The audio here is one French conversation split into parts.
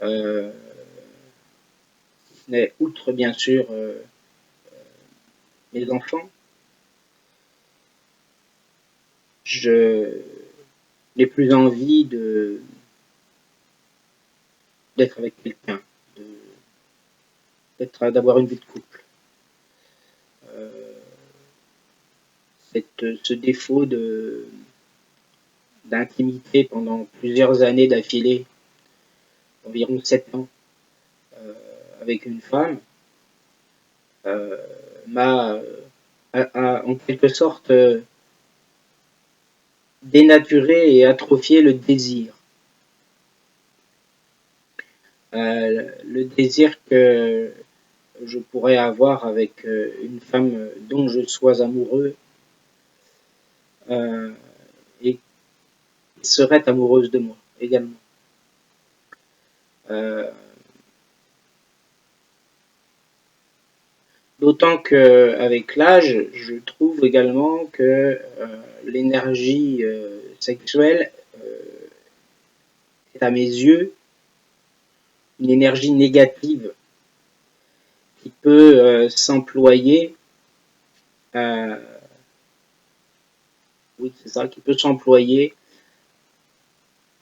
euh, mais outre bien sûr mes enfants, je n'ai plus envie d'être avec quelqu'un, d'avoir une vie de couple. Ce défaut d'intimité pendant plusieurs années d'affilée, environ 7 ans, avec une femme, m'a en quelque sorte dénaturé et atrophié le désir. Le désir que je pourrais avoir avec une femme dont je sois amoureux et qui serait amoureuse de moi également. D'autant qu'avec l'âge, je trouve également que l'énergie sexuelle est à mes yeux une énergie négative qui peut s'employer oui, c'est ça, qui peut s'employer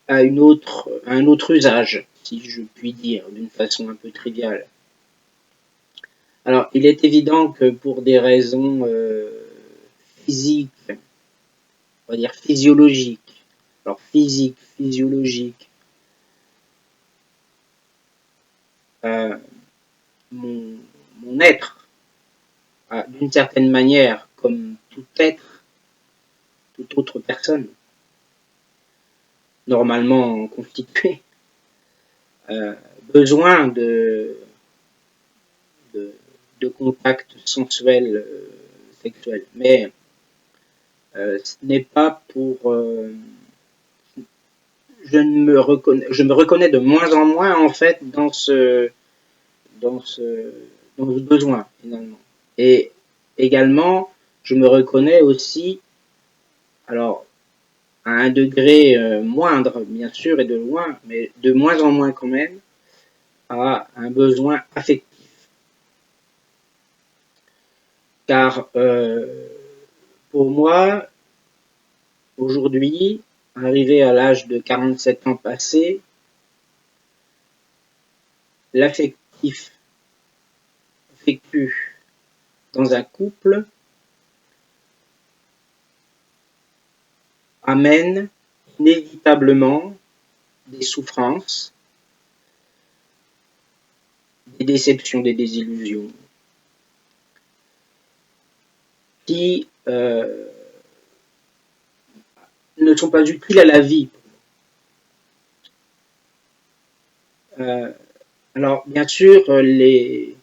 à un autre usage, si je puis dire, d'une façon un peu triviale. Alors, il est évident que pour des raisons physiques, on va dire physiologiques, alors physique, physiologique, mon être, d'une certaine manière, comme tout être, toute autre personne, normalement constituée, besoin de contact sensuel sexuel. Mais ce n'est pas pour... je me reconnais de moins en moins en fait dans ce besoin finalement. Et également, je me reconnais aussi, alors à un degré moindre bien sûr et de loin, mais de moins en moins quand même, à un besoin affectif. Car pour moi, aujourd'hui, arrivé à l'âge de 47 ans passés, l'affectif vécu dans un couple amène inévitablement des souffrances, des déceptions, des désillusions, qui ne sont pas utiles à la vie. Alors, bien sûr, les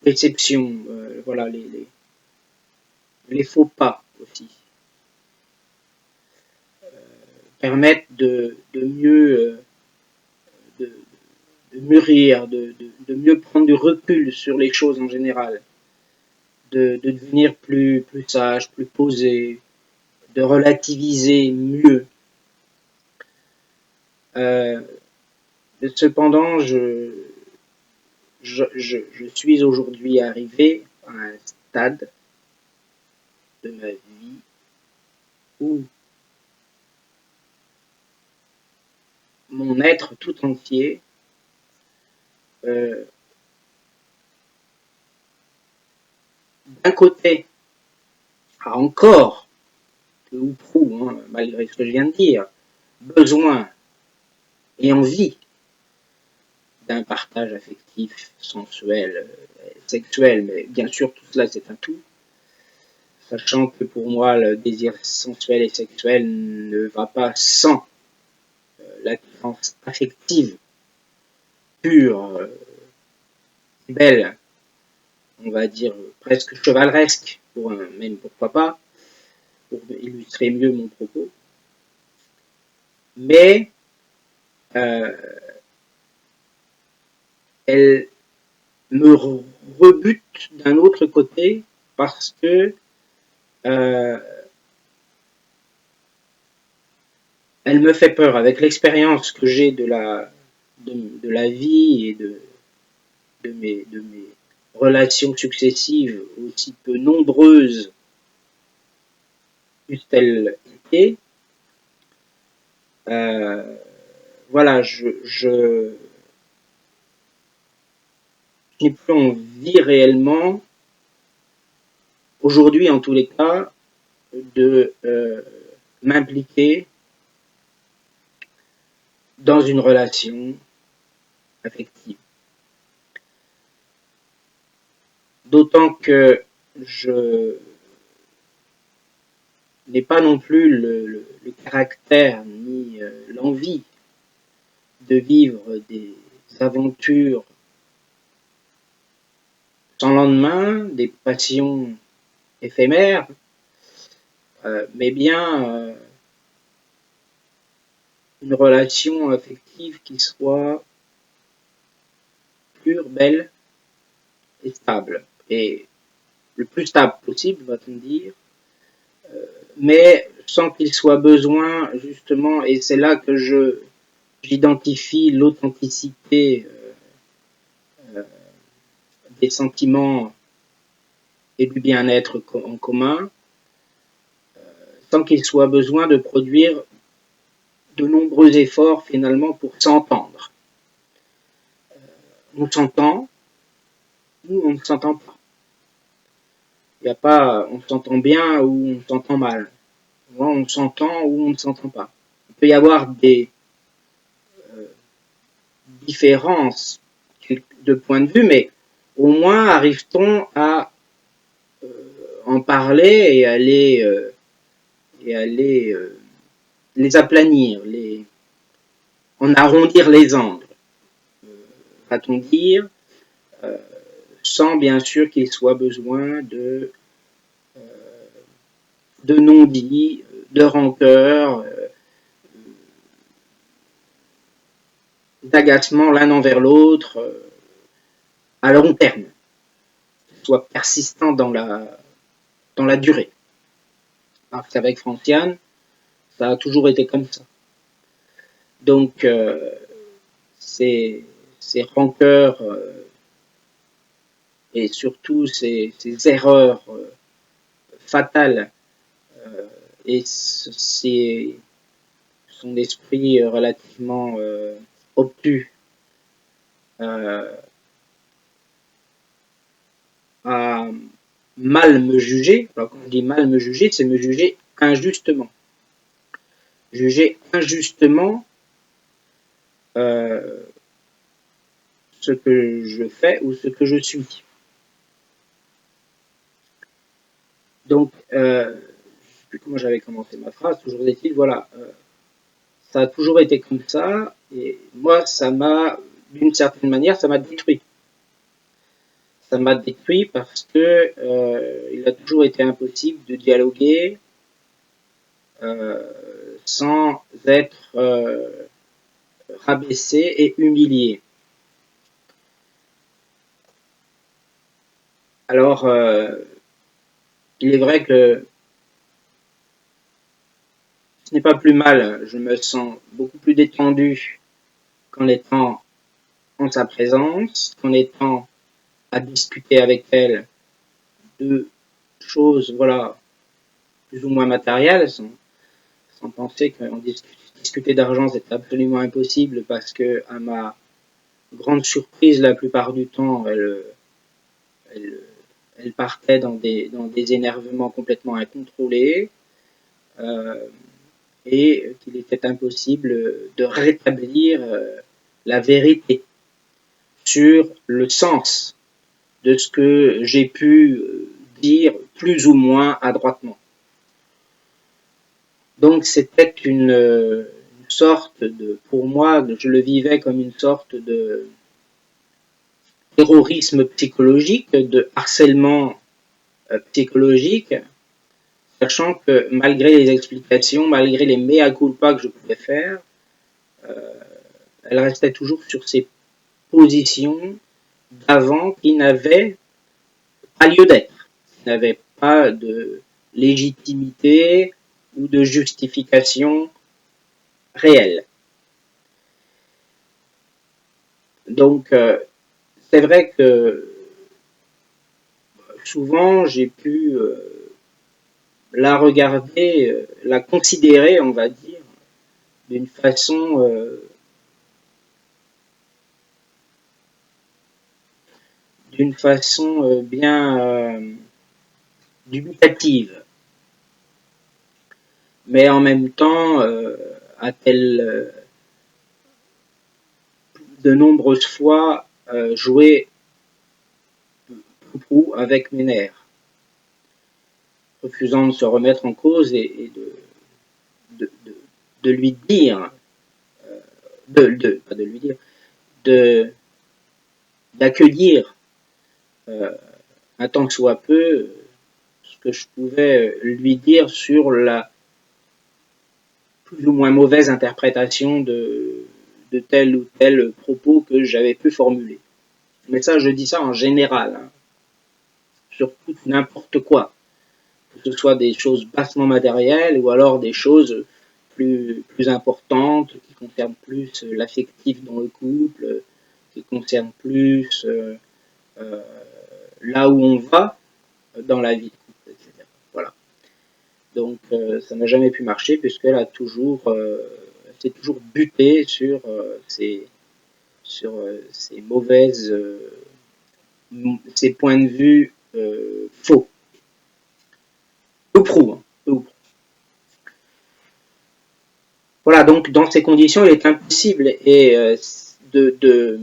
déceptions, voilà, les faux pas aussi, permettent de mieux de mûrir, de mieux prendre du recul sur les choses en général, de devenir plus sage, plus posé, de relativiser mieux. Cependant, je suis aujourd'hui arrivé à un stade de ma vie où mon être tout entier d'un côté a encore, peu ou prou, hein, malgré ce que je viens de dire, besoin et envie d'un partage affectif, sensuel, sexuel, mais bien sûr tout cela c'est un tout, sachant que pour moi le désir sensuel et sexuel ne va pas sans l'attirance affective pure, belle, on va dire presque chevaleresque, même pourquoi pas, pour illustrer mieux mon propos. Mais elle me rebute d'un autre côté parce que Elle me fait peur avec l'expérience que j'ai de la vie et de mes relations successives, aussi peu nombreuses qu'eussent-elles été. Voilà, je n'ai plus envie réellement, aujourd'hui en tous les cas, de m'impliquer dans une relation affective. D'autant que je n'ai pas non plus le caractère ni l'envie de vivre des aventures sans lendemain, des passions éphémères, mais bien une relation affective qui soit pure, belle et stable. Et le plus stable possible, va-t-on dire, mais sans qu'il soit besoin, justement, et c'est là que j'identifie l'authenticité des sentiments et du bien-être en commun, sans qu'il soit besoin de produire de nombreux efforts finalement pour s'entendre. On s'entend ou on ne s'entend pas. Il n'y a pas on s'entend bien ou on s'entend mal. On s'entend ou on ne s'entend pas. Il peut y avoir des différences de point de vue, mais au moins arrive-t-on à en parler et à les aplanir, en arrondir les angles, va-t-on dire, sans bien sûr qu'il soit besoin de non-dits, de rancœur, d'agacement l'un envers l'autre, à long terme, soit persistant dans la durée. Alors qu'avec Franciane, ça a toujours été comme ça. Donc, ces rancœurs et surtout ces erreurs fatales et son esprit relativement obtus à mal me juger. Alors quand je dis mal me juger, c'est me juger injustement. Juger injustement ce que je fais ou ce que je suis. Donc, je ne sais plus comment j'avais commencé ma phrase, toujours est-il, voilà, ça a toujours été comme ça, et moi, ça m'a, d'une certaine manière, ça m'a détruit. Ça m'a détruit parce que il a toujours été impossible de dialoguer sans être rabaissé et humilié. Alors, il est vrai que ce n'est pas plus mal, je me sens beaucoup plus détendu qu'en étant en sa présence, qu'en étant à discuter avec elle de choses, voilà, plus ou moins matérielles, sans penser qu'en discuter d'argent c'est absolument impossible parce que, à ma grande surprise, la plupart du temps, elle partait dans des énervements complètement incontrôlés et qu'il était impossible de rétablir la vérité sur le sens de ce que j'ai pu dire plus ou moins adroitement. Donc c'était une sorte de, pour moi, je le vivais comme une sorte de terrorisme psychologique, de harcèlement psychologique, sachant que malgré les explications, malgré les mea culpa que je pouvais faire, elle restait toujours sur ses positions d'avant qui n'avaient pas lieu d'être, qui n'avaient pas de légitimité ou de justification réel. Donc, c'est vrai que souvent, j'ai pu la regarder, la considérer, on va dire, d'une façon bien dubitative. Mais en même temps, a-t-elle de nombreuses fois joué prou avec mes nerfs, refusant de se remettre en cause et de lui dire, pas de lui dire, d'accueillir un tant que soit peu ce que je pouvais lui dire sur la plus ou moins mauvaise interprétation de tel ou tel propos que j'avais pu formuler. Mais ça, je dis ça en général, hein, sur tout n'importe quoi, que ce soit des choses bassement matérielles ou alors des choses plus importantes, qui concernent plus l'affectif dans le couple, qui concernent plus là où on va dans la vie de couple, etc. Voilà. Donc ça n'a jamais pu marcher puisqu'elle a toujours, s'est toujours butée sur ces mauvaises, ces points de vue faux. Peu prou, hein, peu ou prou. Voilà, donc dans ces conditions, il est impossible de,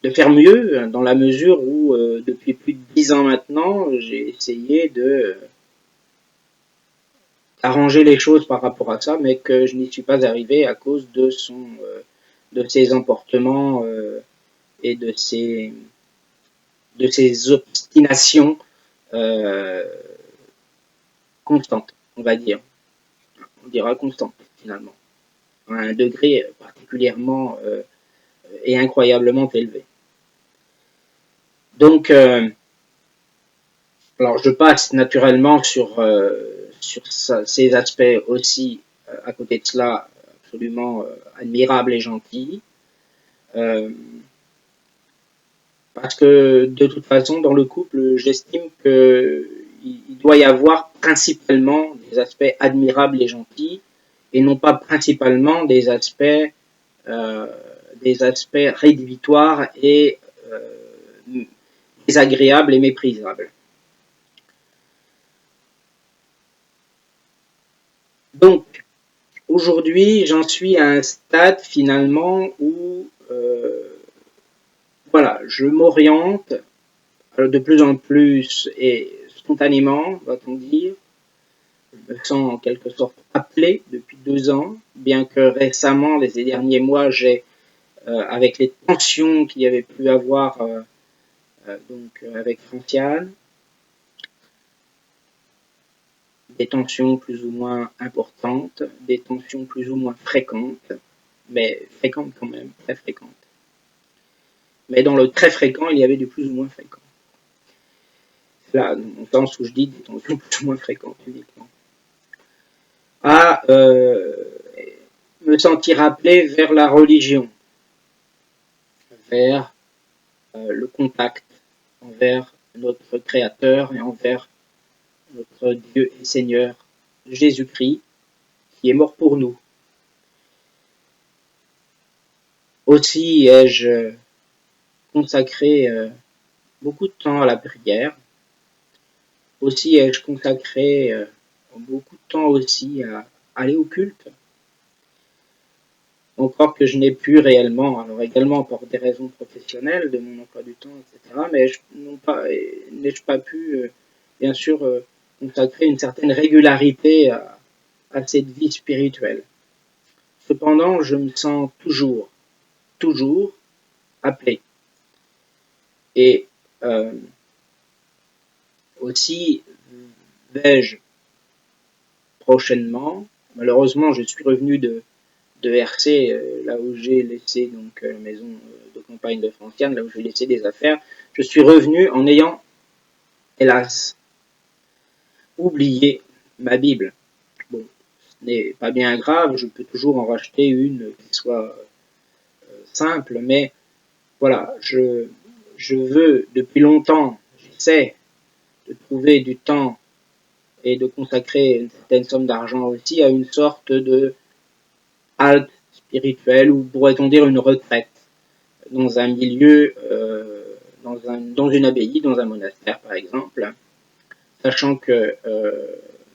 de faire mieux dans la mesure où depuis plus de 10 ans maintenant, j'ai essayé de arranger les choses par rapport à ça, mais que je n'y suis pas arrivé à cause de ses emportements et de ses obstinations euh, constantes, on va dire. On dira constantes, finalement, à un degré particulièrement et incroyablement élevé. Donc, alors je passe naturellement sur ces aspects aussi, à côté de cela, absolument admirables et gentils. Parce que de toute façon, dans le couple, j'estime qu'il doit y avoir principalement des aspects admirables et gentils, et non pas principalement euh, des aspects rédhibitoires et désagréables et méprisables. Donc, aujourd'hui, j'en suis à un stade finalement où voilà, je m'oriente de plus en plus et spontanément, va-t-on dire. Je me sens en quelque sorte appelé depuis 2 ans, bien que récemment, les derniers mois, avec les tensions qu'il y avait pu avoir avec Franciane, des tensions plus ou moins importantes, des tensions plus ou moins fréquentes, mais fréquentes quand même, très fréquentes. Mais dans le très fréquent, il y avait du plus ou moins fréquent. C'est là, dans le sens où je dis des tensions plus ou moins fréquentes uniquement. À me sentir appelé vers la religion, vers le contact envers notre Créateur et envers notre Dieu et Seigneur Jésus-Christ, qui est mort pour nous. Aussi ai-je consacré beaucoup de temps à la prière. Aussi ai-je consacré beaucoup de temps aussi à aller au culte. Encore que je n'ai pu réellement, alors également pour des raisons professionnelles, de mon emploi du temps, etc., mais n'ai-je pas pu, bien sûr, consacrer une certaine régularité à cette vie spirituelle. Cependant, je me sens toujours appelé. Et aussi vais-je prochainement, malheureusement, je suis revenu de RC, là où j'ai laissé donc la maison de campagne de Franciane, là où j'ai laissé des affaires. Je suis revenu en ayant, hélas, oublié ma Bible. Bon, n'est pas bien grave, je peux toujours en racheter une qui soit simple, mais voilà, je veux depuis longtemps, j'essaie de trouver du temps et de consacrer une certaine somme d'argent aussi à une sorte de halte spirituelle, ou pourrait-on dire une retraite, dans un milieu, dans une abbaye, dans un monastère par exemple, sachant que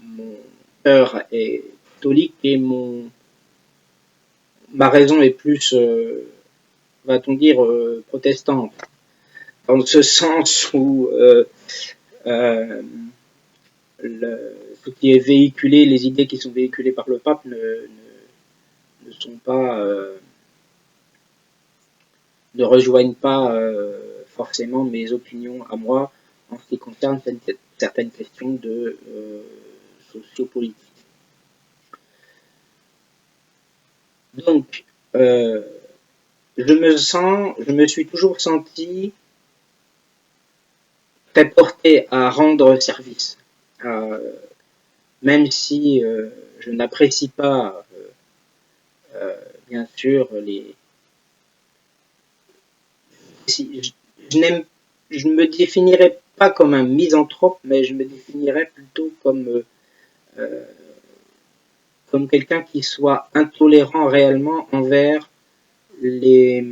mon cœur est catholique et ma raison est plus, va-t-on dire, protestante, dans ce sens où ce qui est véhiculé, les idées qui sont véhiculées par le pape ne sont pas, ne rejoignent pas forcément mes opinions à moi en ce qui concerne certaines questions de sociopolitique. Donc, je me suis toujours senti très porté à rendre service, même si je n'apprécie pas, bien sûr, je me définirais pas comme un misanthrope, mais je me définirais plutôt comme quelqu'un qui soit intolérant réellement envers les,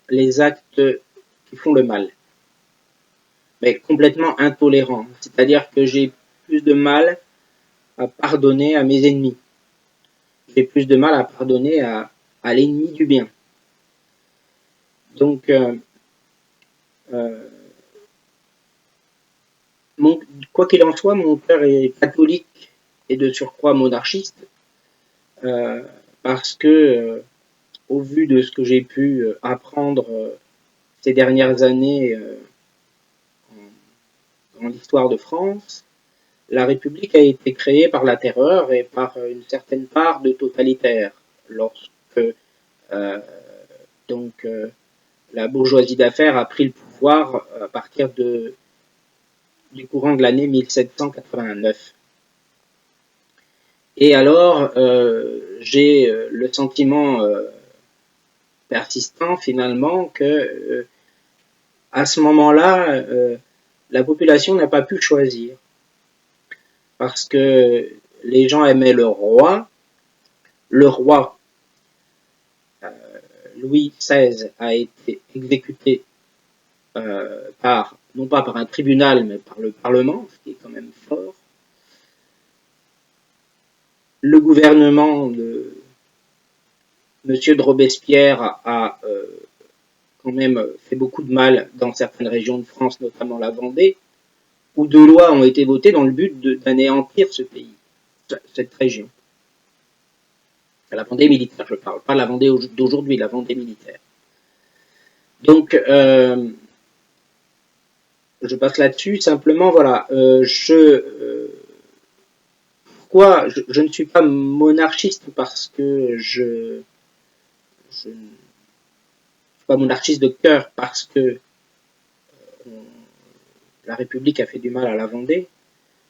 les actes qui font le mal, mais complètement intolérant. C'est-à-dire que j'ai plus de mal à pardonner à mes ennemis. J'ai plus de mal à pardonner à l'ennemi du bien. Donc, quoi qu'il en soit, mon père est catholique et de surcroît monarchiste, parce que, au vu de ce que j'ai pu apprendre ces dernières années dans l'histoire de France, la République a été créée par la terreur et par une certaine part de totalitaire, lorsque donc la bourgeoisie d'affaires a pris le pouvoir à partir du courant de l'année 1789. Et alors, j'ai le sentiment persistant finalement que à ce moment-là, la population n'a pas pu choisir, parce que les gens aimaient le roi. Le roi Louis XVI a été exécuté non pas par un tribunal, mais par le Parlement, ce qui est quand même fort. Le gouvernement de Monsieur de Robespierre a quand même fait beaucoup de mal dans certaines régions de France, notamment la Vendée, où deux lois ont été votées dans le but d'anéantir ce pays, cette région. La Vendée militaire, je parle, pas la Vendée d'aujourd'hui, la Vendée militaire. Donc, je passe là-dessus. Simplement, voilà, pourquoi je ne suis pas monarchiste, parce que je ne suis pas monarchiste de cœur, parce que la République a fait du mal à la Vendée.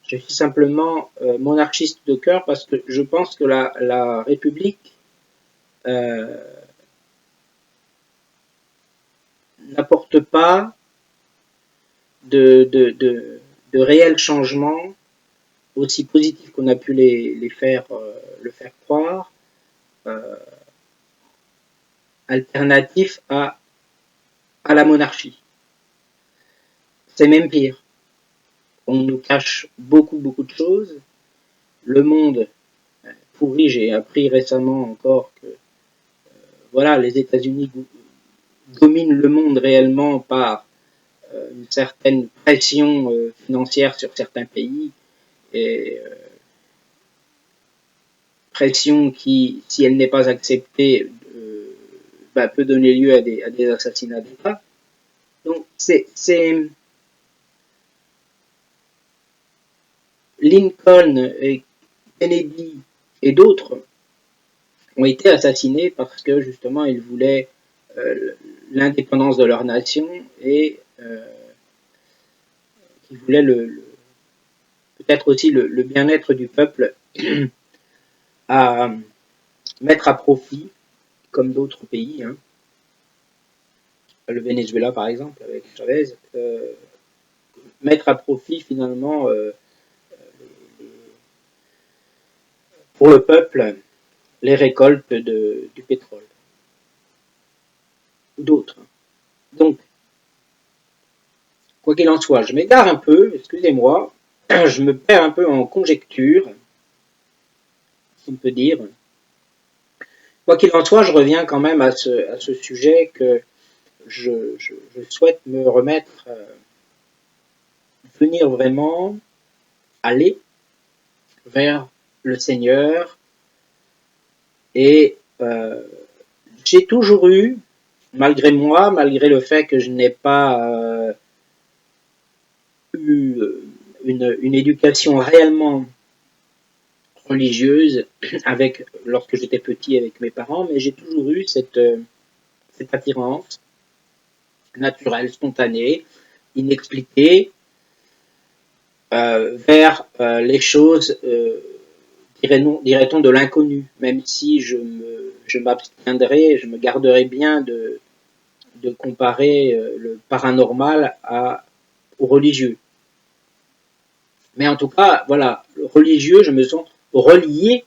Je suis simplement monarchiste de cœur parce que je pense que la République n'apporte pas de réels changements aussi positifs qu'on a pu le faire croire, alternatifs à la monarchie. C'est même pire. On nous cache beaucoup de choses. Le monde pourri, j'ai appris récemment encore que voilà, les États-Unis dominent le monde réellement par une certaine pression financière sur certains pays, et pression qui, si elle n'est pas acceptée, peut donner lieu à des assassinats d'État. Donc c'est Lincoln et Kennedy et d'autres ont été assassinés parce que justement ils voulaient l'indépendance de leur nation, et qui voulaient peut-être aussi le bien-être du peuple. à mettre à profit, comme d'autres pays, hein, le Venezuela par exemple avec Chavez, mettre à profit finalement pour le peuple les récoltes du pétrole ou d'autres. Donc, quoi qu'il en soit, je m'égare un peu, excusez-moi, je me perds un peu en conjecture, si on peut dire. Quoi qu'il en soit, je reviens quand même à ce sujet que je souhaite me remettre, venir vraiment aller vers le Seigneur. Et j'ai toujours eu, malgré moi, malgré le fait que je n'ai pas eu une éducation réellement religieuse avec lorsque j'étais petit avec mes parents, mais j'ai toujours eu cette attirance naturelle, spontanée, inexpliquée vers les choses, dirait-on, de l'inconnu, même si je m'abstiendrai, je me garderai bien de comparer le paranormal au religieux. Mais en tout cas, voilà, le religieux, je me sens relié,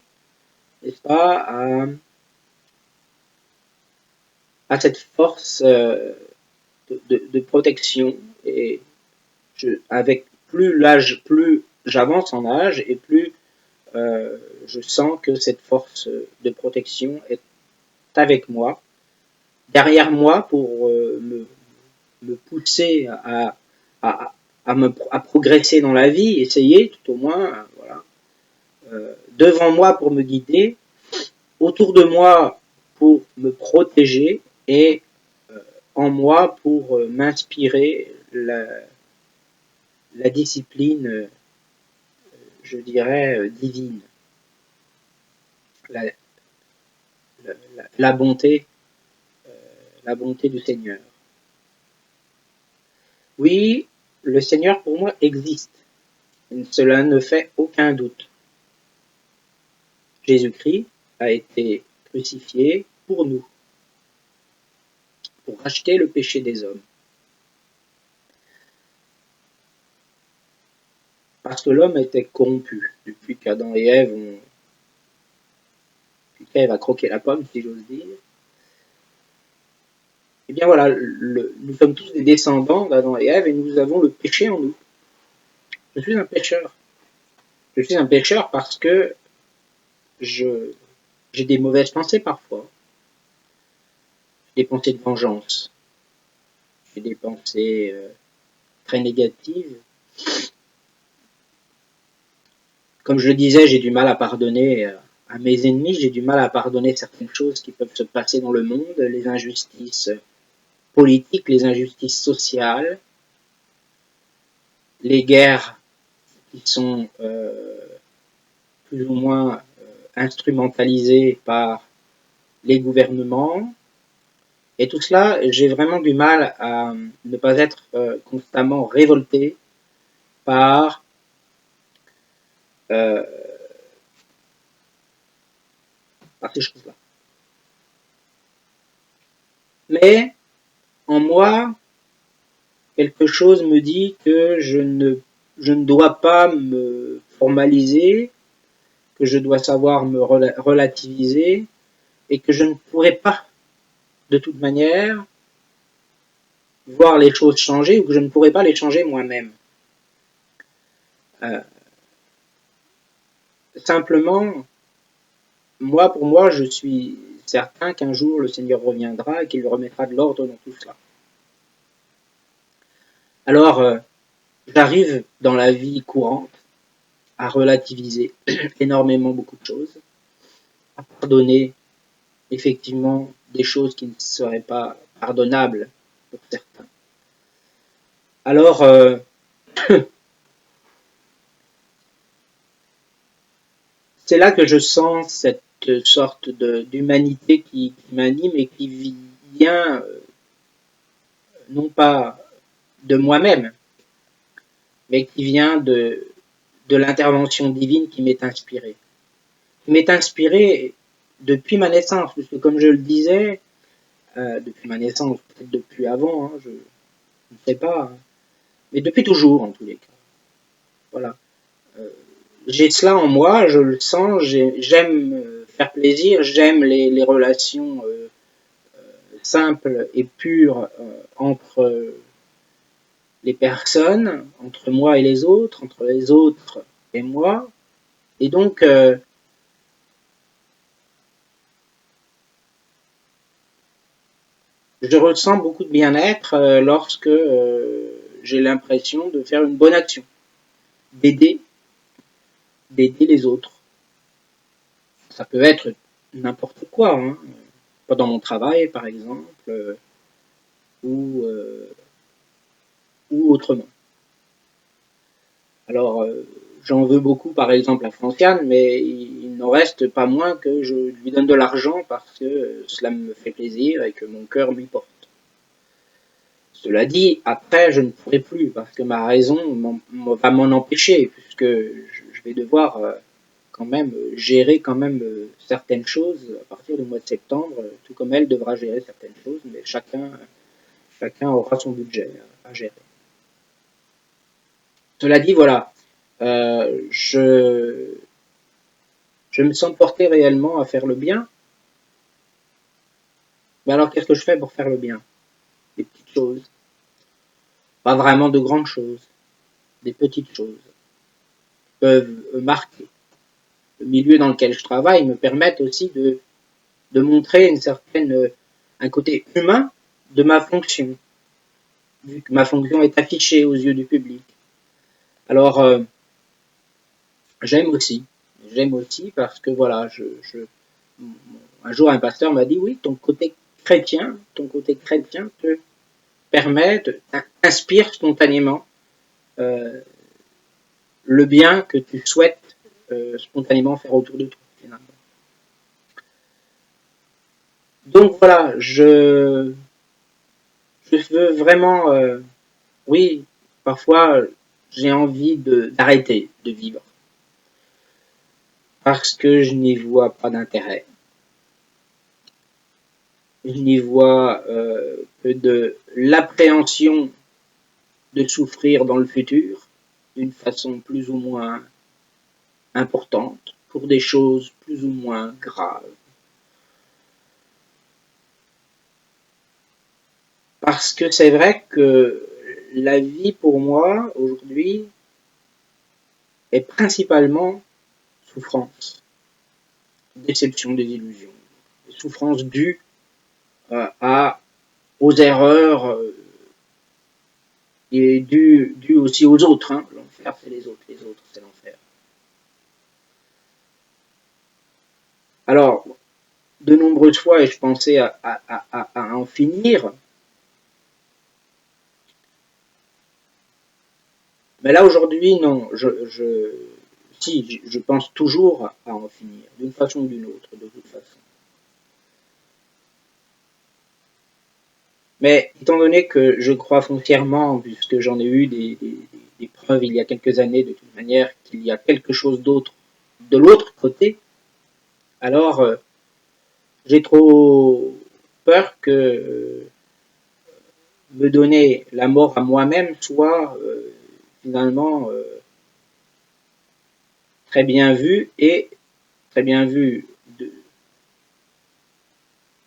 n'est-ce pas, à cette force de protection. Et avec plus j'avance en âge et plus je sens que cette force de protection est avec moi, derrière moi pour me pousser à progresser dans la vie, essayer tout au moins, voilà, devant moi pour me guider, autour de moi pour me protéger et en moi pour m'inspirer la discipline, je dirais, divine, la, la bonté, la bonté du Seigneur. Oui, le Seigneur pour moi existe. Cela ne fait aucun doute. Jésus-Christ a été crucifié pour nous, pour racheter le péché des hommes. Parce que l'homme était corrompu depuis qu'Adam et Ève ont... Depuis qu'Ève a croqué la pomme, si j'ose dire. Eh bien voilà, nous sommes tous des descendants d'Adam et Ève et nous avons le péché en nous. Je suis un pécheur. Je suis un pécheur parce que j'ai des mauvaises pensées parfois. J'ai des pensées de vengeance. J'ai des pensées très négatives. Comme je le disais, j'ai du mal à pardonner à mes ennemis, j'ai du mal à pardonner certaines choses qui peuvent se passer dans le monde, les injustices politiques, les injustices sociales, les guerres qui sont plus ou moins instrumentalisées par les gouvernements. Et tout cela, j'ai vraiment du mal à ne pas être constamment révolté par ces choses-là. Mais en moi, quelque chose me dit que je ne dois pas me formaliser, que je dois savoir me relativiser et que je ne pourrai pas, de toute manière, voir les choses changer ou que je ne pourrai pas les changer moi-même. Simplement, pour moi, je suis certain qu'un jour le Seigneur reviendra et qu'il remettra de l'ordre dans tout cela. Alors, j'arrive dans la vie courante à relativiser énormément beaucoup de choses, à pardonner effectivement des choses qui ne seraient pas pardonnables pour certains. Alors, c'est là que je sens cette sorte d'humanité qui m'anime et qui vient non pas de moi-même, mais qui vient de l'intervention divine qui m'est inspirée. m'est inspiré depuis ma naissance, puisque comme je le disais, depuis ma naissance, peut-être depuis avant, hein, je ne sais pas, hein, mais depuis toujours en tous les cas. Voilà. Euh, j'ai cela en moi, je le sens, j'aime faire plaisir, j'aime les relations simples et pures entre les personnes, entre moi et les autres, entre les autres et moi. Et donc, je ressens beaucoup de bien-être lorsque j'ai l'impression de faire une bonne action, d'aider, d'aider les autres. Ça peut être n'importe quoi, hein, pendant mon travail par exemple, ou, euh, ou autrement. Alors, j'en veux beaucoup par exemple à Franciane, mais il n'en reste pas moins que je lui donne de l'argent parce que cela me fait plaisir et que mon cœur lui porte. Cela dit, après, je ne pourrai plus parce que ma raison va m'en empêcher, puisque je vais devoir quand même gérer quand même certaines choses à partir du mois de septembre, tout comme elle devra gérer certaines choses, mais chacun aura son budget à gérer. Cela dit, voilà, je me sens porté réellement à faire le bien, mais alors qu'est-ce que je fais pour faire le bien? Des petites choses, pas vraiment de grandes choses, des petites choses peuvent marquer. Le milieu dans lequel je travaille me permet aussi de montrer un côté humain de ma fonction, vu que ma fonction est affichée aux yeux du public. Alors, j'aime aussi parce que voilà, un jour un pasteur m'a dit oui, ton côté chrétien te permet, t'inspire spontanément euh, le bien que tu souhaites spontanément faire autour de toi, finalement. Donc voilà, je veux vraiment, oui, parfois j'ai envie d'arrêter de vivre parce que je n'y vois pas d'intérêt. Je n'y vois que de l'appréhension de souffrir dans le futur d'une façon plus ou moins importante pour des choses plus ou moins graves. Parce que c'est vrai que la vie pour moi aujourd'hui est principalement souffrance, déception, désillusion, souffrance due aux erreurs et due aussi aux autres. Hein. L'enfer, c'est les autres, c'est l'enfer. Alors, de nombreuses fois, et je pensais à en finir, mais là aujourd'hui, non, je pense toujours à en finir, d'une façon ou d'une autre, de toute façon. Mais étant donné que je crois foncièrement, puisque j'en ai eu des preuves il y a quelques années, de toute manière, qu'il y a quelque chose d'autre de l'autre côté, alors j'ai trop peur que me donner la mort à moi-même soit finalement très bien vu et très bien vu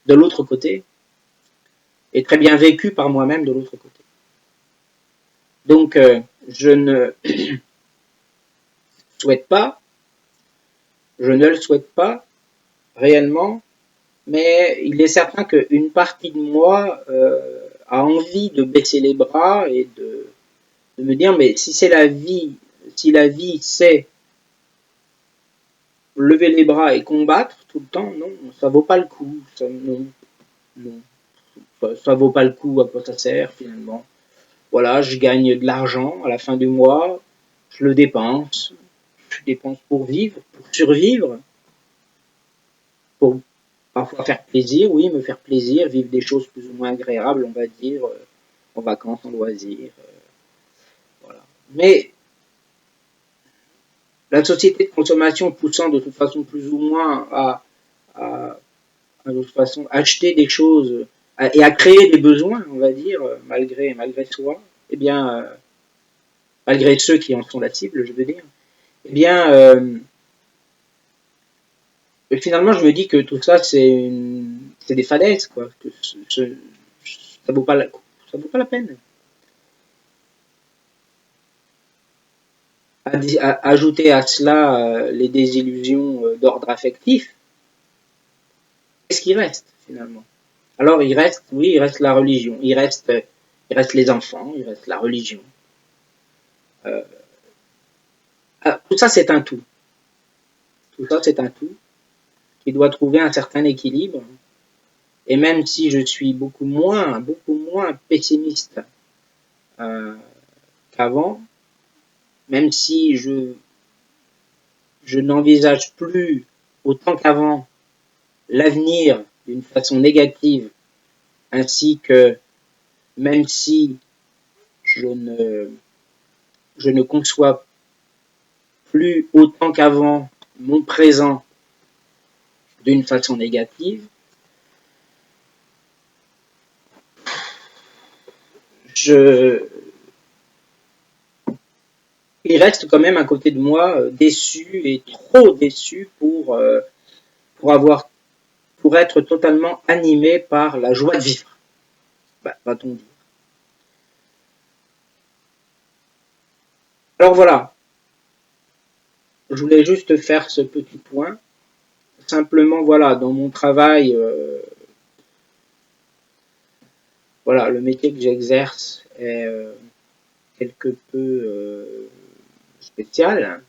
de l'autre côté et très bien vécu par moi-même de l'autre côté. Donc je ne souhaite pas, je ne le souhaite pas réellement, mais il est certain qu'une partie de moi a envie de baisser les bras et de me dire mais si la vie c'est lever les bras et combattre tout le temps, non, ça vaut pas le coup, non, ça vaut pas le coup, à quoi ça sert finalement. Voilà, je gagne de l'argent à la fin du mois, je le dépense, je dépense pour vivre, pour survivre, pour parfois faire plaisir, oui, me faire plaisir, vivre des choses plus ou moins agréables, on va dire, en vacances, en loisirs, voilà. Mais La société de consommation poussant de toute façon plus ou moins à de toute façon acheter des choses et à créer des besoins, on va dire, malgré soi, eh bien, malgré ceux qui en sont la cible, je veux dire, eh bien, finalement, je me dis que tout ça, c'est des falaises, quoi. Que ça vaut pas ça vaut pas la peine. Ajouter à cela les désillusions d'ordre affectif, qu'est-ce qui reste finalement? Alors il reste, oui, il reste la religion, il reste les enfants, il reste la religion. Euh, tout ça c'est un tout. Tout ça c'est un tout qui doit trouver un certain équilibre. Et même si je suis beaucoup moins pessimiste qu'avant, même si je n'envisage plus autant qu'avant l'avenir d'une façon négative, ainsi que même si je ne conçois plus autant qu'avant mon présent d'une façon négative, il reste quand même à côté de moi déçu et trop déçu pour être totalement animé par la joie de vivre, va-t-on dire. Alors voilà, je voulais juste faire ce petit point. Simplement, voilà, dans mon travail, voilà, le métier que j'exerce est quelque peu spécial.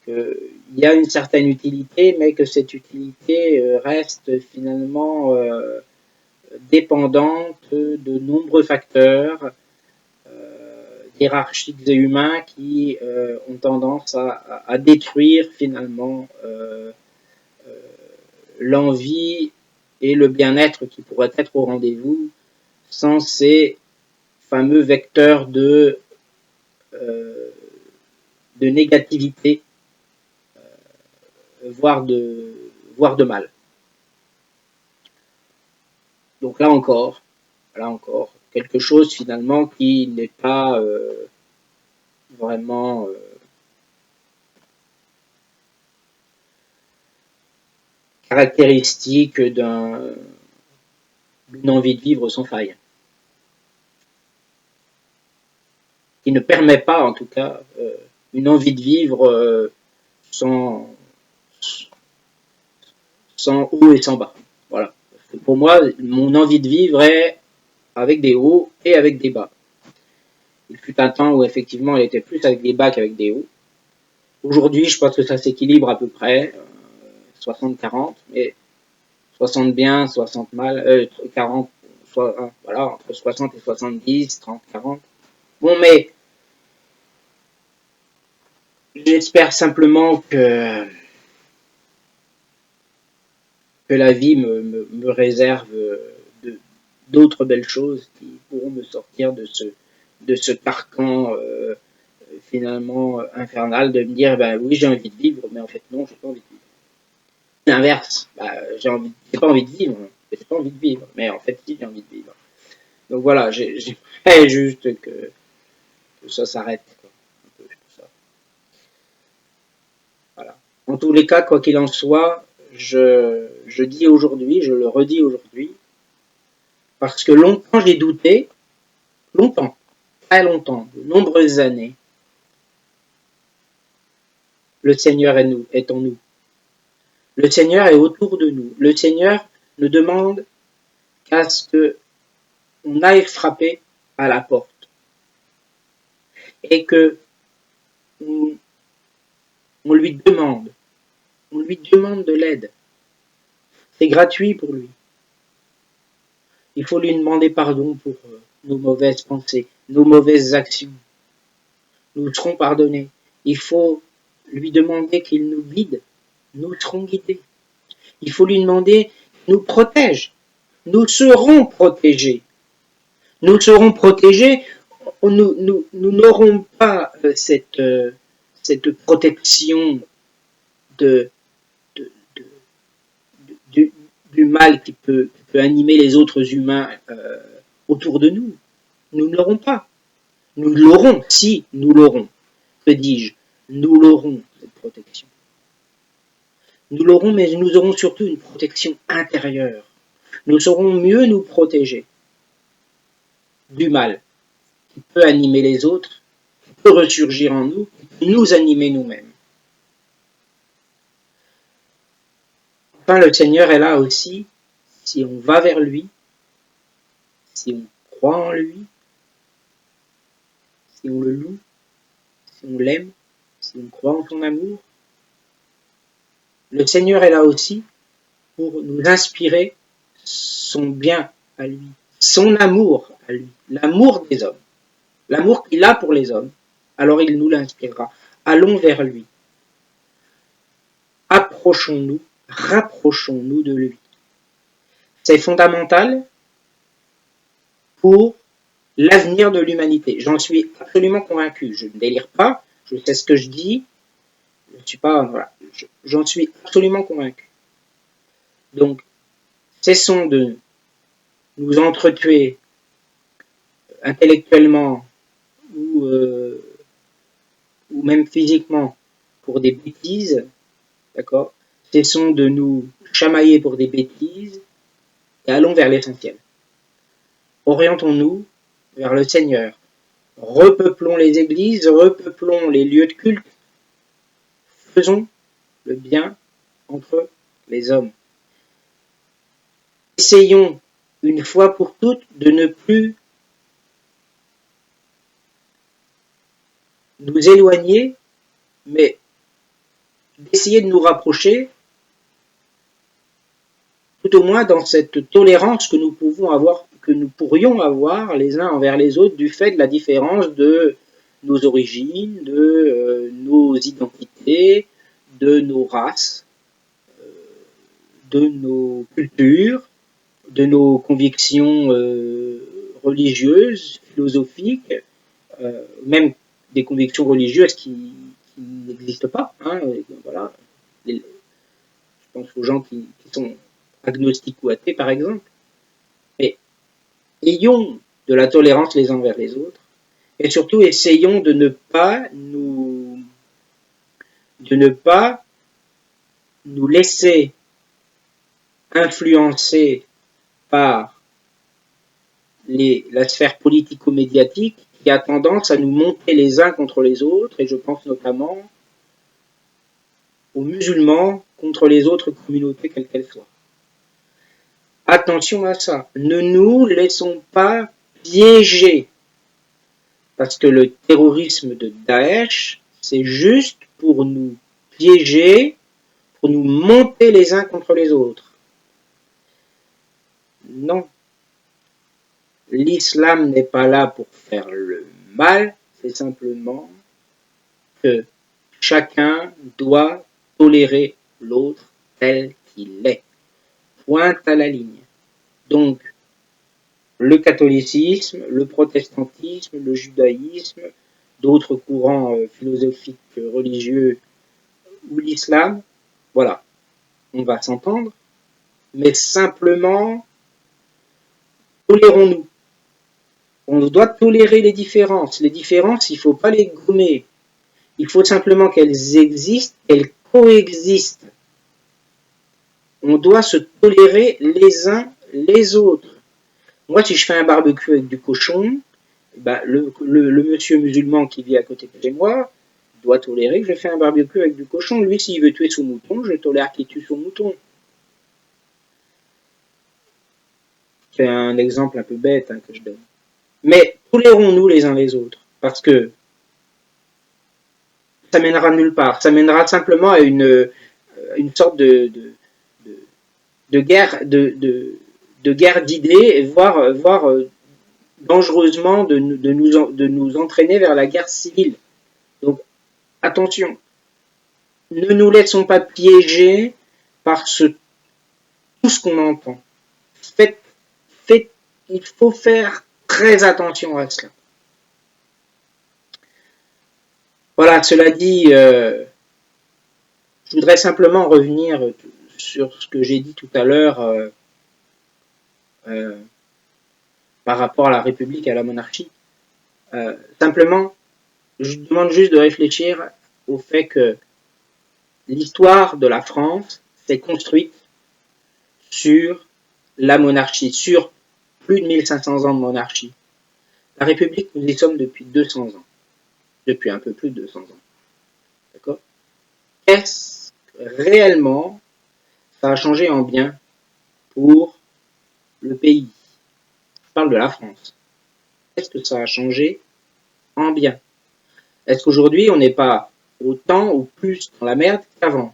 Il y a une certaine utilité, mais que cette utilité reste finalement dépendante de nombreux facteurs hiérarchiques et humains qui ont tendance à détruire finalement l'envie et le bien-être qui pourrait être au rendez-vous sans ces fameux vecteurs de négativité, voire de mal. Donc là encore, quelque chose finalement qui n'est pas vraiment caractéristique d'une envie de vivre sans faille. Qui ne permet pas, en tout cas, une envie de vivre sans haut et sans bas. Voilà. Pour moi, mon envie de vivre est avec des hauts et avec des bas. Il fut un temps où effectivement elle était plus avec des bas qu'avec des hauts. Aujourd'hui, je pense que ça s'équilibre à peu près, 60-40, mais 60 bien, 60 mal, 40, voilà, entre 60 et 70, 30-40. Bon, mais j'espère simplement que la vie me réserve d'autres belles choses qui pourront me sortir de ce carcan finalement infernal de me dire ben oui j'ai envie de vivre mais en fait non j'ai pas envie de vivre. L'inverse, j'ai pas envie de vivre, j'ai pas envie de vivre, mais en fait si j'ai envie de vivre. Donc voilà, j'aimerais juste que ça s'arrête. Un peu, tout ça. Voilà. En tous les cas, quoi qu'il en soit, je dis aujourd'hui, je le redis aujourd'hui, parce que longtemps j'ai douté, longtemps, très longtemps, de nombreuses années, le Seigneur est en nous. Le Seigneur est autour de nous. Le Seigneur ne demande qu'à ce qu'on aille frapper à la porte. Et que on lui demande de l'aide. C'est gratuit pour lui. Il faut lui demander pardon pour nos mauvaises pensées, nos mauvaises actions. Nous serons pardonnés. Il faut lui demander qu'il nous guide. Nous serons guidés. Il faut lui demander qu'il nous protège. Nous serons protégés. Nous serons protégés. Nous n'aurons pas cette cette protection du mal qui peut animer les autres humains autour de nous. Nous ne l'aurons pas. Nous l'aurons, si nous l'aurons. Que dis-je? Nous l'aurons, cette protection. Nous l'aurons, mais nous aurons surtout une protection intérieure. Nous saurons mieux nous protéger du mal qui peut animer les autres, qui peut ressurgir en nous, qui peut nous animer nous-mêmes. Enfin, le Seigneur est là aussi, si on va vers lui, si on croit en lui, si on le loue, si on l'aime, si on croit en son amour. Le Seigneur est là aussi pour nous inspirer son bien à lui, son amour à lui, l'amour des hommes, l'amour qu'il a pour les hommes. Alors il nous l'inspirera. Allons vers lui. Approchons-nous, rapprochons-nous de lui. C'est fondamental pour l'avenir de l'humanité. J'en suis absolument convaincu. Je ne délire pas, je sais ce que je dis. Je ne suis pas, voilà, j'en suis absolument convaincu. Donc, cessons de nous entretuer intellectuellement ou même physiquement pour des bêtises, d'accord? Cessons de nous chamailler pour des bêtises et allons vers l'essentiel. Orientons-nous vers le Seigneur. Repeuplons les églises, repeuplons les lieux de culte. Faisons le bien entre les hommes. Essayons une fois pour toutes de ne plus nous éloigner, mais d'essayer de nous rapprocher, tout au moins dans cette tolérance que nous pouvons avoir, que nous pourrions avoir les uns envers les autres du fait de la différence de nos origines, de nos identités, de nos races, de nos cultures, de nos convictions religieuses, philosophiques, même des convictions religieuses qui n'existent pas. Hein, voilà. Je pense aux gens qui sont agnostiques ou athées, par exemple. Mais ayons de la tolérance les uns envers les autres, et surtout essayons de ne pas nous laisser influencer par la sphère politico-médiatique qui a tendance à nous monter les uns contre les autres, et je pense notamment aux musulmans contre les autres communautés, quelles qu'elles soient. Attention à ça, ne nous laissons pas piéger, parce que le terrorisme de Daesh, c'est juste pour nous piéger, pour nous monter les uns contre les autres. Non. L'islam n'est pas là pour faire le mal, c'est simplement que chacun doit tolérer l'autre tel qu'il est. Pointe à la ligne. Donc, le catholicisme, le protestantisme, le judaïsme, d'autres courants philosophiques, religieux, ou l'islam, voilà, on va s'entendre, mais simplement, tolérons-nous. On doit tolérer les différences. Les différences, il ne faut pas les gommer. Il faut simplement qu'elles existent, qu'elles coexistent. On doit se tolérer les uns les autres. Moi, si je fais un barbecue avec du cochon, bah, le monsieur musulman qui vit à côté de chez moi doit tolérer que je fais un barbecue avec du cochon. Lui, s'il veut tuer son mouton, je tolère qu'il tue son mouton. C'est un exemple un peu bête que je donne. Mais tolérons-nous les uns les autres, parce que ça mènera nulle part. Ça mènera simplement à une sorte de guerre, de guerre d'idées, voire dangereusement de nous entraîner vers la guerre civile. Donc, attention, ne nous laissons pas piéger par tout ce qu'on entend. Il faut faire très attention à cela. Voilà, cela dit, je voudrais simplement revenir sur ce que j'ai dit tout à l'heure par rapport à la République et à la monarchie. Simplement, je demande juste de réfléchir au fait que l'histoire de la France s'est construite sur la monarchie, sur plus de 1500 ans de monarchie. La République, nous y sommes depuis 200 ans, depuis un peu plus de 200 ans. D'accord? Est-ce que réellement ça a changé en bien pour le pays? Je parle de la France. Est-ce que ça a changé en bien? Est-ce qu'aujourd'hui, on n'est pas autant ou plus dans la merde qu'avant?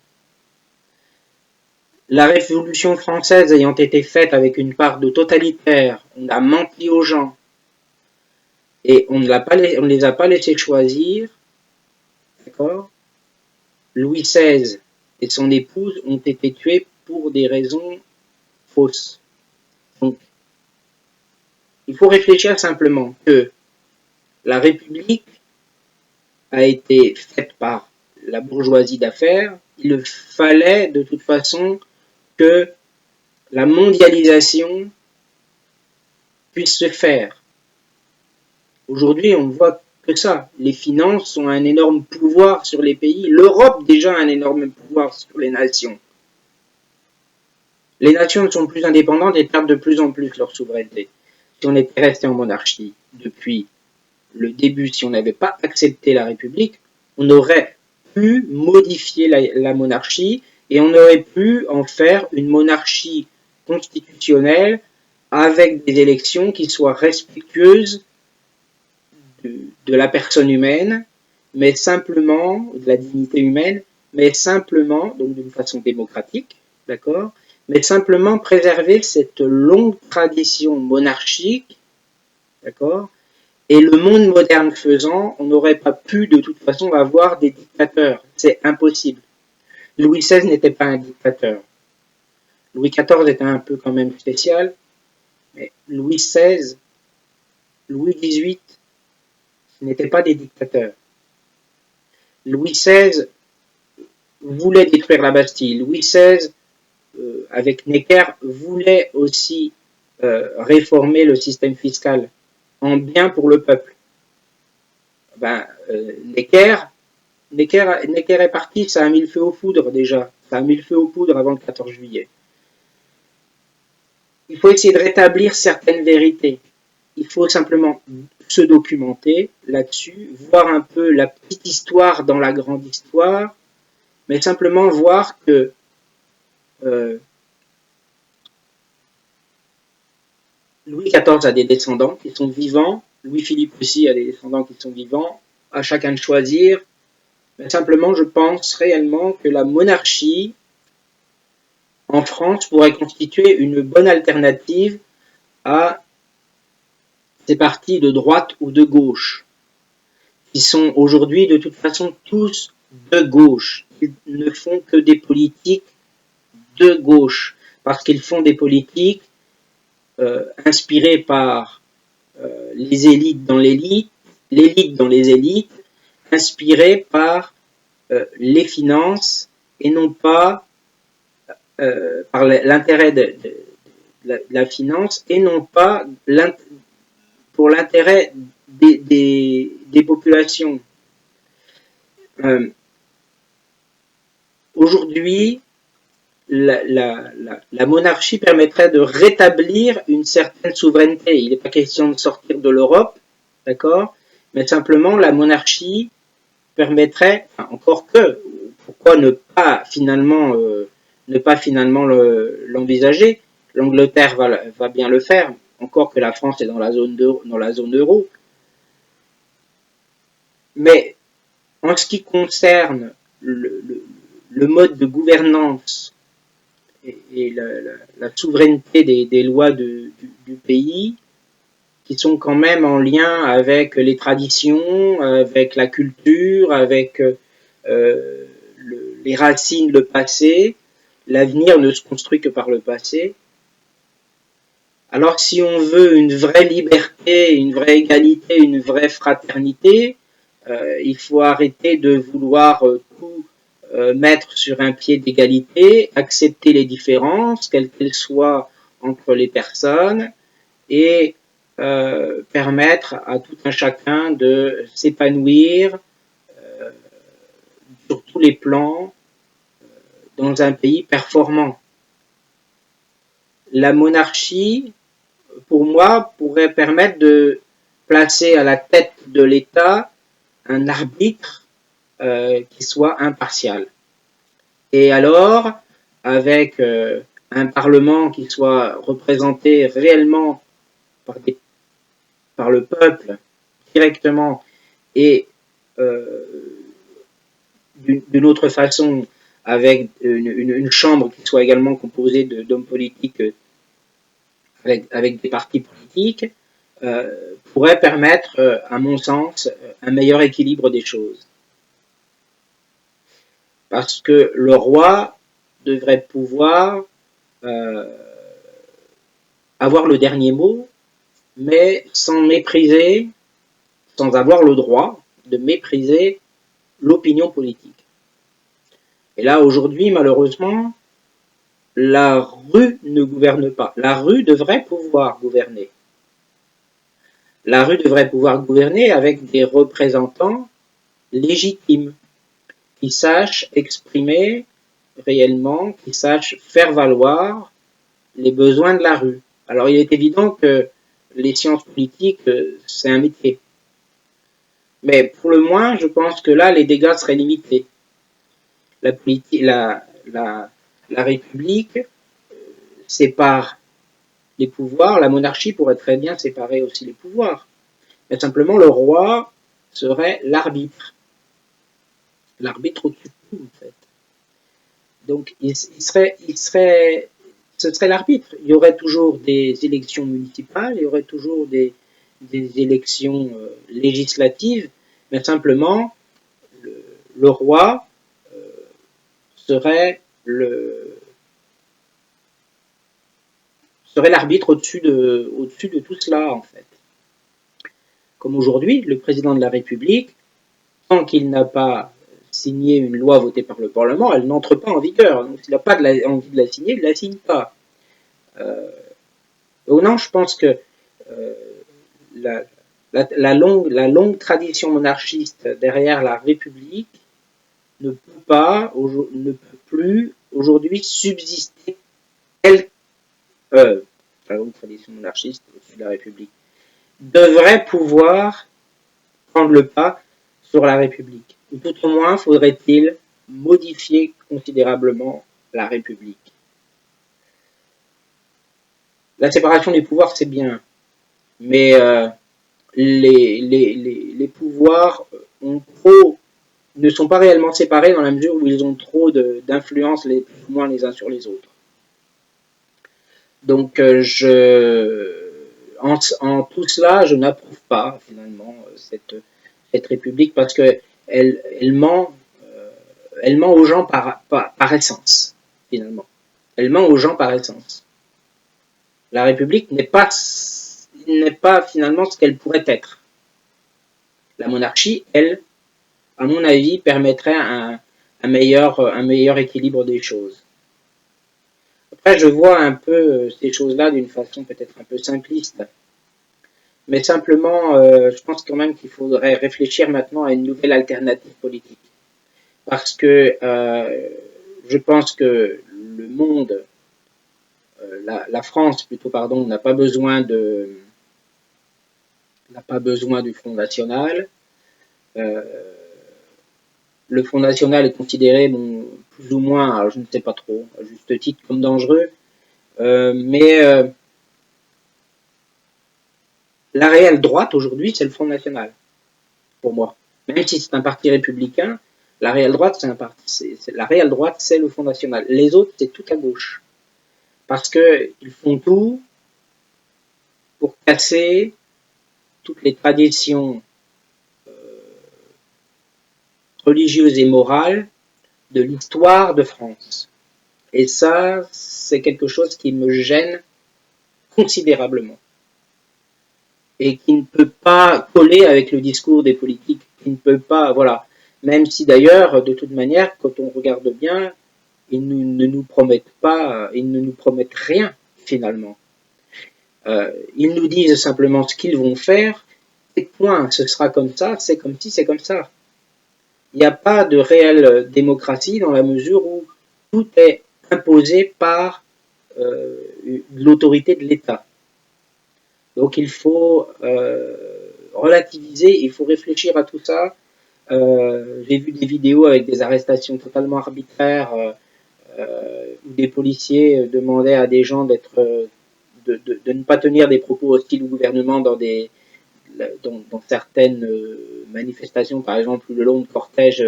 La Révolution française ayant été faite avec une part de totalitaire, on a menti aux gens et on ne les a pas laissés choisir, d'accord? Louis XVI et son épouse ont été tués pour des raisons fausses. Donc, il faut réfléchir simplement que la République a été faite par la bourgeoisie d'affaires. Il fallait de toute façon que la mondialisation puisse se faire. Aujourd'hui, on ne voit que ça. Les finances ont un énorme pouvoir sur les pays. L'Europe déjà a un énorme pouvoir sur les nations. Les nations ne sont plus indépendantes et perdent de plus en plus leur souveraineté. Si on était resté en monarchie depuis le début, si on n'avait pas accepté la République, on aurait pu modifier la monarchie et on aurait pu en faire une monarchie constitutionnelle avec des élections qui soient respectueuses de la personne humaine, mais simplement, de la dignité humaine, mais simplement, donc d'une façon démocratique, d'accord, mais simplement préserver cette longue tradition monarchique, d'accord, et le monde moderne faisant, on n'aurait pas pu de toute façon avoir des dictateurs, c'est impossible. Louis XVI n'était pas un dictateur. Louis XIV était un peu quand même spécial, mais Louis XVI, Louis XVIII, ce n'étaient pas des dictateurs. Louis XVI voulait détruire la Bastille. Louis XVI, avec Necker, voulait aussi réformer le système fiscal en bien pour le peuple. Necker est parti, ça a mis le feu aux poudres déjà. Ça a mis le feu aux poudres avant le 14 juillet. Il faut essayer de rétablir certaines vérités. Il faut simplement se documenter là-dessus, voir un peu la petite histoire dans la grande histoire, mais simplement voir que Louis XIV a des descendants qui sont vivants, Louis-Philippe aussi a des descendants qui sont vivants, à chacun de choisir, mais simplement je pense réellement que la monarchie en France pourrait constituer une bonne alternative à ces partis de droite ou de gauche, qui sont aujourd'hui de toute façon tous de gauche. Ils ne font que des politiques de gauche, parce qu'ils font des politiques inspirées par les élites dans l'élite, l'élite dans les élites, inspirées par les finances et non pas par l'intérêt de la finance et non pas pour l'intérêt des populations. Aujourd'hui, la monarchie permettrait de rétablir une certaine souveraineté. Il n'est pas question de sortir de l'Europe, d'accord, mais simplement la monarchie permettrait, encore que, pourquoi ne pas finalement l'envisager? L'Angleterre va bien le faire, encore que la France est dans la zone euro. Mais en ce qui concerne le mode de gouvernance et la souveraineté des lois du pays, qui sont quand même en lien avec les traditions, avec la culture, avec les racines, le passé. L'avenir ne se construit que par le passé. Alors si on veut une vraie liberté, une vraie égalité, une vraie fraternité, Il faut arrêter de vouloir tout mettre sur un pied d'égalité, accepter les différences, quelles qu'elles soient entre les personnes, et permettre à tout un chacun de s'épanouir sur tous les plans dans un pays performant. La monarchie, pour moi, pourrait permettre de placer à la tête de l'État un arbitre qui soit impartial. Et alors, avec un Parlement qui soit représenté réellement par le peuple directement et d'une autre façon avec une chambre qui soit également composée d'hommes politiques avec des partis politiques, pourrait permettre, à mon sens, un meilleur équilibre des choses. Parce que le roi devrait pouvoir avoir le dernier mot, mais sans mépriser, sans avoir le droit de mépriser l'opinion politique. Et là, aujourd'hui, malheureusement, la rue ne gouverne pas. La rue devrait pouvoir gouverner. La rue devrait pouvoir gouverner avec des représentants légitimes, qui sachent exprimer réellement, qui sachent faire valoir les besoins de la rue. Alors, il est évident que les sciences politiques, c'est un métier. Mais pour le moins, je pense que là, les dégâts seraient limités. La République sépare les pouvoirs, la monarchie pourrait très bien séparer aussi les pouvoirs. Mais simplement, le roi serait l'arbitre. L'arbitre au-dessus de tout, en fait. Donc, ce serait l'arbitre. Il y aurait toujours des élections municipales, il y aurait toujours des élections législatives, mais simplement, le roi serait l'arbitre au-dessus de tout cela, en fait. Comme aujourd'hui, le président de la République, tant qu'il n'a pas signé une loi votée par le Parlement, elle n'entre pas en vigueur. Donc, s'il n'a pas envie de la signer, il ne la signe pas. Donc non, je pense que la longue tradition monarchiste derrière la République ne peut plus aujourd'hui subsister la longue tradition monarchiste au-dessus de la République devrait pouvoir prendre le pas sur la République. Ou tout au moins faudrait-il modifier considérablement la République. La séparation des pouvoirs, c'est bien, mais les pouvoirs ne sont pas réellement séparés dans la mesure où ils ont trop d'influence plus ou moins les uns sur les autres. Donc, en tout cela, je n'approuve pas finalement cette République parce que elle ment aux gens par essence, finalement. Elle ment aux gens par essence. La République n'est pas finalement ce qu'elle pourrait être. La monarchie, elle, à mon avis, permettrait un meilleur équilibre des choses. Après, je vois un peu ces choses-là d'une façon peut-être un peu simpliste. Mais simplement, je pense quand même qu'il faudrait réfléchir maintenant à une nouvelle alternative politique. Parce que je pense que le monde, la France plutôt, pardon, n'a pas besoin du Front National. Le Front National est considéré, bon, plus ou moins, alors je ne sais pas trop, à juste titre, comme dangereux. Mais la réelle droite aujourd'hui, c'est le Front National, pour moi. Même si c'est un parti républicain, la réelle droite, c'est le Front National. Les autres, c'est tout à gauche. Parce qu'ils font tout pour casser toutes les traditions religieuses et morales de l'histoire de France. Et ça, c'est quelque chose qui me gêne considérablement. Et qui ne peut pas coller avec le discours des politiques qui ne peut pas, voilà. Même si d'ailleurs, de toute manière, quand on regarde bien, ne nous promettent pas, ils ne nous promettent rien finalement. Ils nous disent simplement ce qu'ils vont faire, et point, ce sera comme ça, c'est comme si, c'est comme ça. Il n'y a pas de réelle démocratie dans la mesure où tout est imposé par l'autorité de l'État. Donc il faut relativiser, il faut réfléchir à tout ça. J'ai vu des vidéos avec des arrestations totalement arbitraires où des policiers demandaient à des gens de ne pas tenir des propos hostiles au gouvernement dans certaines manifestations, par exemple le long de cortèges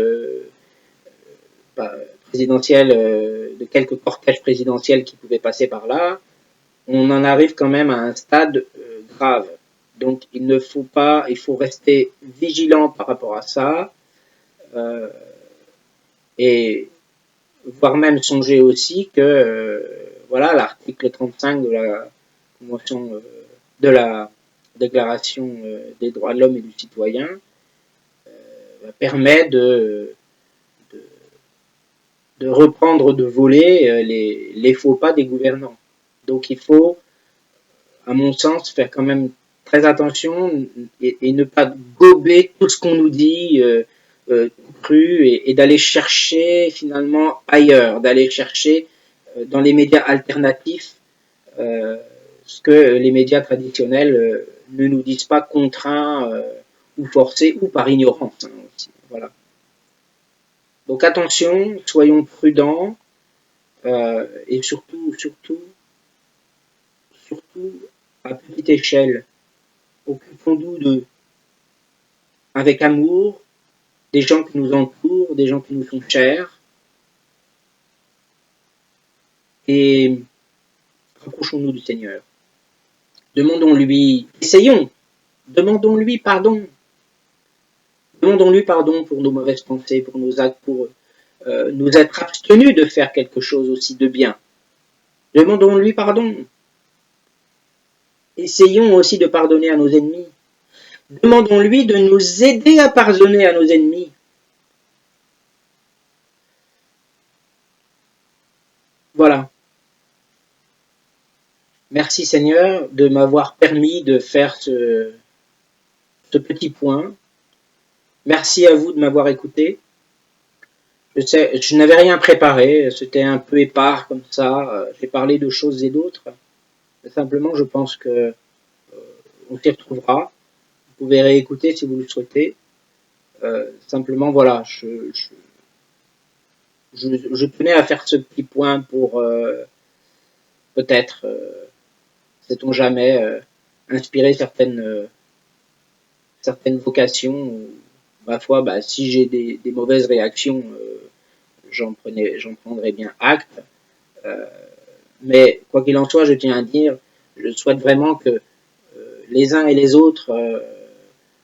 présidentiels, de quelques cortèges présidentiels qui pouvaient passer par là. On en arrive quand même à un stade grave. Donc il ne faut pas, il faut rester vigilant par rapport à ça et voire même songer aussi que voilà l'article 35 de la convention de la déclaration des droits de l'homme et du citoyen permet de reprendre de voler les faux pas des gouvernants. Donc il faut, à mon sens, faire quand même très attention et ne pas gober tout ce qu'on nous dit cru et d'aller chercher finalement ailleurs, d'aller chercher dans les médias alternatifs ce que les médias traditionnels ne nous disent pas contraints ou forcés ou par ignorance hein, aussi. Voilà. Donc attention, soyons prudents et surtout à petite échelle, occupons-nous avec amour des gens qui nous entourent, des gens qui nous sont chers et rapprochons-nous du Seigneur. Demandons-lui, demandons-lui pardon. Demandons-lui pardon pour nos mauvaises pensées, pour nos actes, pour nous être abstenus de faire quelque chose aussi de bien. Demandons-lui pardon. Essayons aussi de pardonner à nos ennemis. Demandons-lui de nous aider à pardonner à nos ennemis. Voilà. Merci Seigneur de m'avoir permis de faire ce petit point. Merci à vous de m'avoir écouté. Je n'avais rien préparé, c'était un peu épars comme ça. J'ai parlé de choses et d'autres. Simplement, je pense que on s'y retrouvera. Vous pouvez réécouter si vous le souhaitez. Simplement, voilà, je tenais à faire ce petit point pour peut-être, sait-on jamais, inspirer certaines vocations. Ou, ma foi, bah, si j'ai des mauvaises réactions, j'en prendrai bien acte. Mais quoi qu'il en soit, je tiens à dire, je souhaite vraiment que les uns et les autres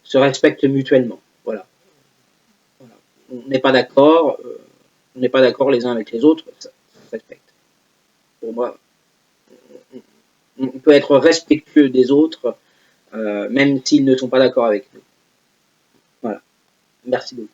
se respectent mutuellement. Voilà. On n'est pas d'accord, les uns avec les autres, ça se respecte. Pour moi, on peut être respectueux des autres, même s'ils ne sont pas d'accord avec nous. Voilà. Merci beaucoup.